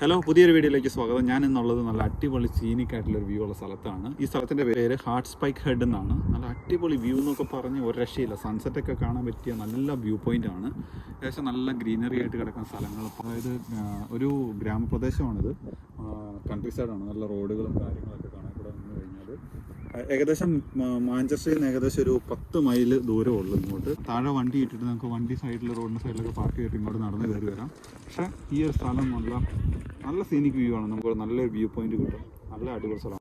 Hello, പുതിയൊരു വീഡിയോയിലേക്ക് സ്വാഗതം. ഞാൻ ഇന്നുള്ളത് നല്ല അടിപൊളി സീനിക് ആയിട്ടുള്ളൊരു വ്യൂ ഉള്ള സ്ഥലത്താണ്. ഈ സ്ഥലത്തിൻ്റെ പേര് ഹാർട്ട് സ്പൈക്ക് ഹെഡ് എന്നാണ്. നല്ല അടിപൊളി വ്യൂ എന്നൊക്കെ പറഞ്ഞ് ഒരു രക്ഷയില്ല. സൺസെറ്റൊക്കെ കാണാൻ പറ്റിയ നല്ല വ്യൂ പോയിൻ്റ് ആണ്. ഏകദേശം നല്ല ഗ്രീനറി ആയിട്ട് കിടക്കുന്ന സ്ഥലങ്ങൾ. അതായത് ഒരു ഗ്രാമപ്രദേശമാണിത്. കൺട്രി സൈഡാണ്. നല്ല റോഡുകളും കാര്യങ്ങളൊക്കെ കാണാൻ ഇവിടെ വന്നു കഴിഞ്ഞാൽ ഏകദേശം മാഞ്ചസ്റ്ററിൽ നിന്ന് ഏകദേശം ഒരു 10 മൈൽ ദൂരമേ ഉള്ളൂ ഇങ്ങോട്ട്. താഴെ വണ്ടി ഇട്ടിട്ട് നമുക്ക് വണ്ടി സൈഡിൽ റോഡിൻ്റെ സൈഡിലൊക്കെ പാർക്ക് ചെയ്തിട്ട് ഇങ്ങോട്ട് നടന്ന് കയറി വരാം. പക്ഷേ ഈ ഒരു സ്ഥലം നല്ല സീനിക് വ്യൂ ആണ്. നമുക്ക് നല്ലൊരു വ്യൂ പോയിന്റ് കിട്ടും. നല്ല അടിപൊളി സ്ഥലമാണ്.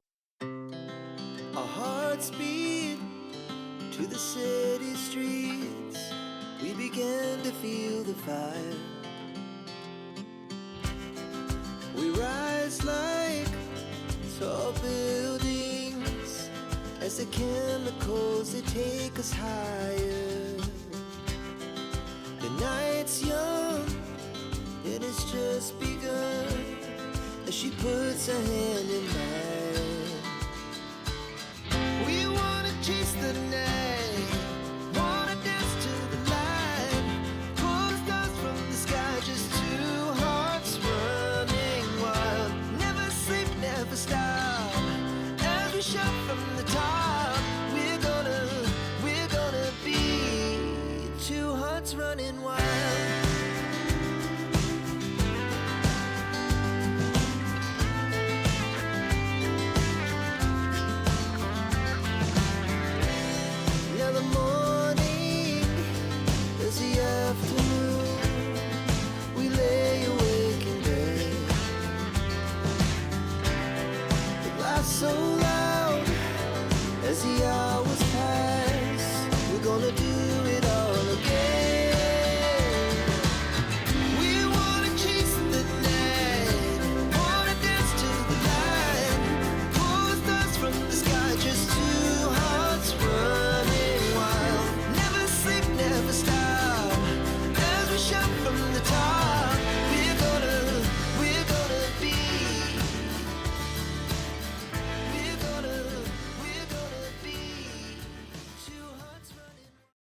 To the city streets, we began to feel the fire. We rise like tall buildings as the chemicals they take us higher. The night's young and it's just begun as she puts her hand in mine.